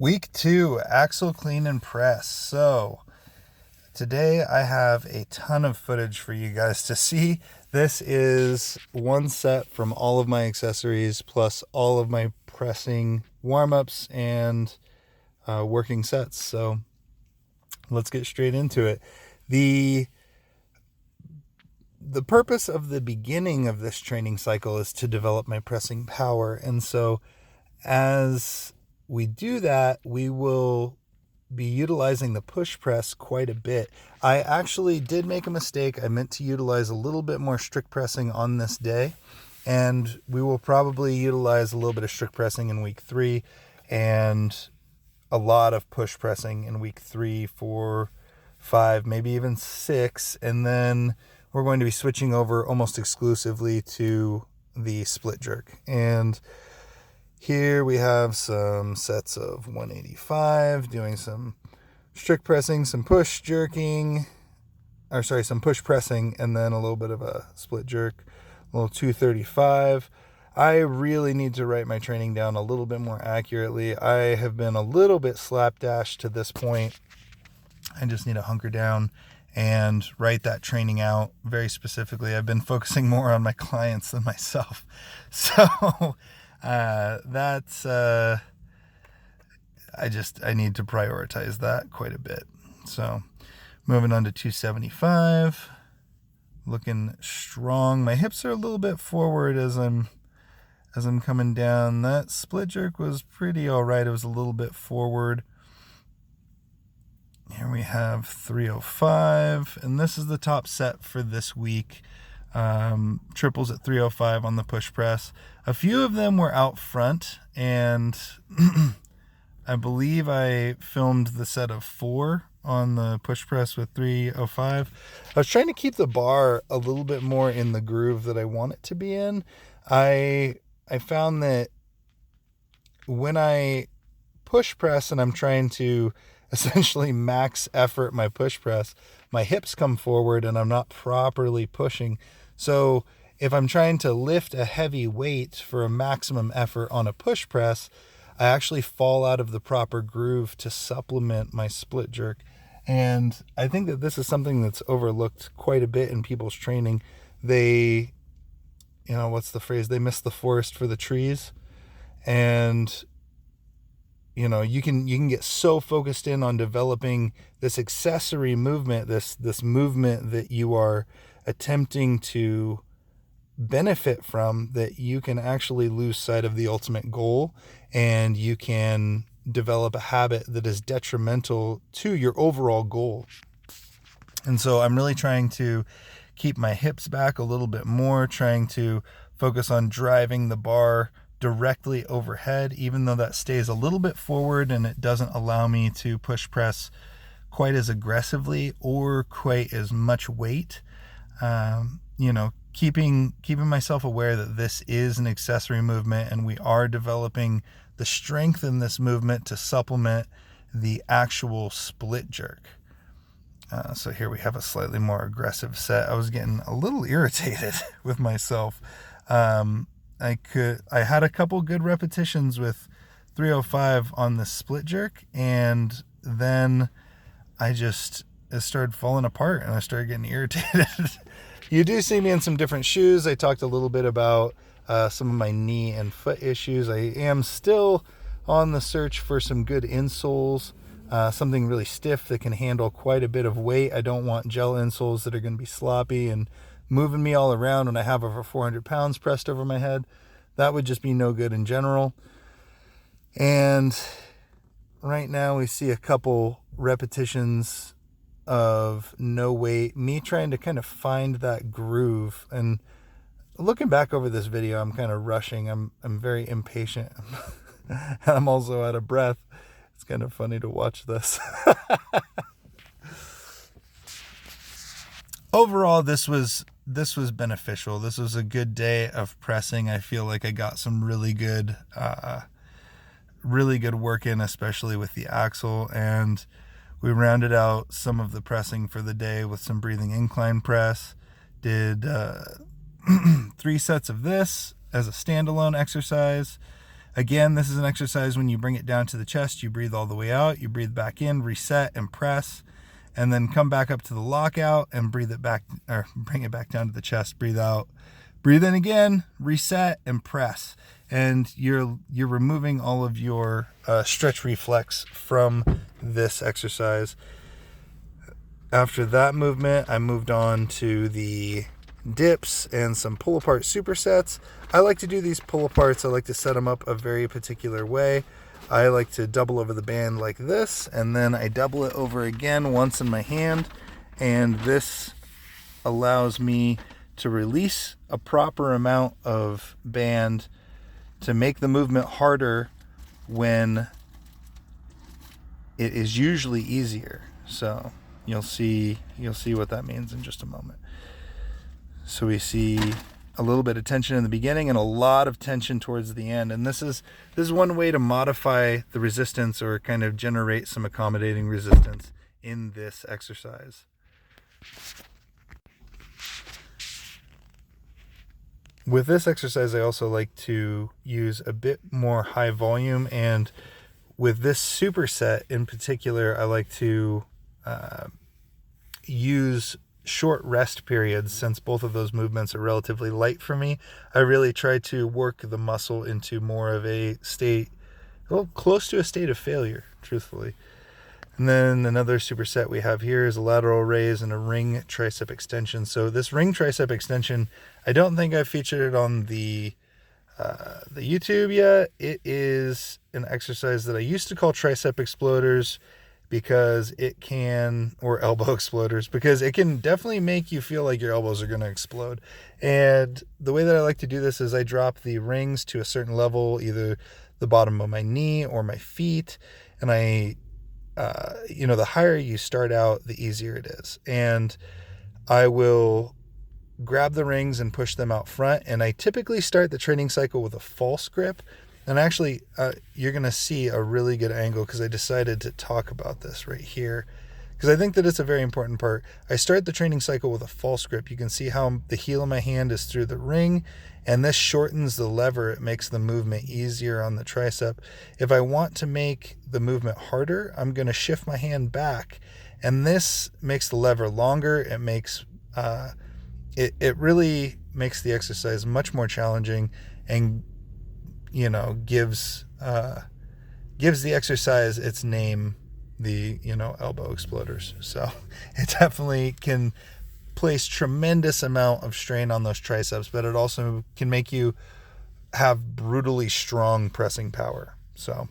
Week 2, axle clean and press. So today I have a ton of footage for you guys to see. This is one set from all of my accessories plus all of my pressing warm-ups and working sets. So let's get straight into it. The purpose of the beginning of this training cycle is to develop my pressing power. And so as we do that, we will be utilizing the push press quite a bit. I actually did make a mistake. I meant to utilize a little bit more strict pressing on this day, and we will probably utilize a little bit of strict pressing in week 3 and a lot of push pressing in week 3, 4, 5, maybe even 6, and then we're going to be switching over almost exclusively to the split jerk. And here we have some sets of 185, doing some strict pressing, some push jerking, some push pressing, and then a little bit of a split jerk, a little 235. I really need to write my training down a little bit more accurately. I have been a little bit slapdash to this point. I just need to hunker down and write that training out very specifically. I've been focusing more on my clients than myself. So I need to prioritize that quite a bit. So moving on to 275, looking strong. My hips are a little bit forward as I'm coming down. That split jerk was pretty all right. It was a little bit forward. Here we have 305, and this is the top set for this week. Triples at 305 on the push press. A few of them were out front, and I believe I filmed the set of 4 on the push press with 305. I was trying to keep the bar a little bit more in the groove that I want it to be in. I found that when I push press and I'm trying to essentially max effort my push press, my hips come forward and I'm not properly pushing. So if I'm trying to lift a heavy weight for a maximum effort on a push press, I actually fall out of the proper groove to supplement my split jerk. And I think that this is something that's overlooked quite a bit in people's training. They, what's the phrase? They miss the forest for the trees. And you can get so focused in on developing this accessory movement, this movement that you are attempting to benefit from, that you can actually lose sight of the ultimate goal, and you can develop a habit that is detrimental to your overall goal. And so I'm really trying to keep my hips back a little bit more, trying to focus on driving the bar directly overhead, even though that stays a little bit forward and it doesn't allow me to push press quite as aggressively or quite as much weight. Keeping myself aware that this is an accessory movement and we are developing the strength in this movement to supplement the actual split jerk. So here we have a slightly more aggressive set. I was getting a little irritated with myself. I had a couple good repetitions with 305 on the split jerk, and then it started falling apart and I started getting irritated. You do see me in some different shoes. I talked a little bit about some of my knee and foot issues. I am still on the search for some good insoles, something really stiff that can handle quite a bit of weight. I don't want gel insoles that are going to be sloppy and moving me all around when I have over 400 pounds pressed over my head. That would just be no good in general. And right now we see a couple repetitions of no weight, me trying to kind of find that groove. And looking back over this video, I'm kind of rushing. I'm very impatient. I'm also out of breath. It's kind of funny to watch this. Overall, this was beneficial. This was a good day of pressing. I feel like I got some really good work in, especially with the axle. And we rounded out some of the pressing for the day with some breathing incline press. Did 3 sets of this as a standalone exercise. Again, this is an exercise when you bring it down to the chest, you breathe all the way out, you breathe back in, reset and press, and then come back up to the lockout and breathe it back, or bring it back down to the chest, breathe out, breathe in again, reset and press. And you're removing all of your stretch reflex from this exercise. After that movement, I moved on to the dips and some pull apart supersets. I like to do these pull aparts. I like to set them up a very particular way. I like to double over the band like this, and then I double it over again once in my hand, and this allows me to release a proper amount of band to make the movement harder when it is usually easier. So you'll see what that means in just a moment. So we see a little bit of tension in the beginning and a lot of tension towards the end. And this is one way to modify the resistance or kind of generate some accommodating resistance in this exercise. With this exercise, I also like to use a bit more high volume, and with this superset in particular, I like to use short rest periods. Since both of those movements are relatively light for me, I really try to work the muscle into more of a state, well, close to a state of failure, truthfully. And then another superset we have here is a lateral raise and a ring tricep extension. So this ring tricep extension, I don't think I've featured it on the YouTube yet. It is an exercise that I used to call Tricep Exploders because it can, or elbow exploders, because it can definitely make you feel like your elbows are going to explode. And the way that I like to do this is I drop the rings to a certain level, either the bottom of my knee or my feet, and the higher you start out, the easier it is. And I will grab the rings and push them out front. And I typically start the training cycle with a false grip. And actually, you're going to see a really good angle because I decided to talk about this right here, because I think that it's a very important part. I start the training cycle with a false grip. You can see how the heel of my hand is through the ring, and this shortens the lever. It makes the movement easier on the tricep. If I want to make the movement harder, I'm going to shift my hand back, and this makes the lever longer. It makes it really makes the exercise much more challenging, and gives the exercise its name, the elbow exploders. So it definitely can place tremendous amount of strain on those triceps, but it also can make you have brutally strong pressing power. So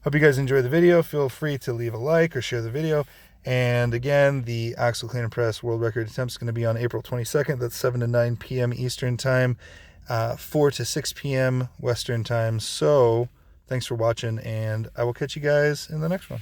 hope you guys enjoy the video. Feel free to leave a like or share the video. And again, the axle clean and press world record attempt is going to be on April 22nd. That's 7 to 9 p.m. Eastern time, 4 to 6 p.m. Western time. So thanks for watching, and I will catch you guys in the next one.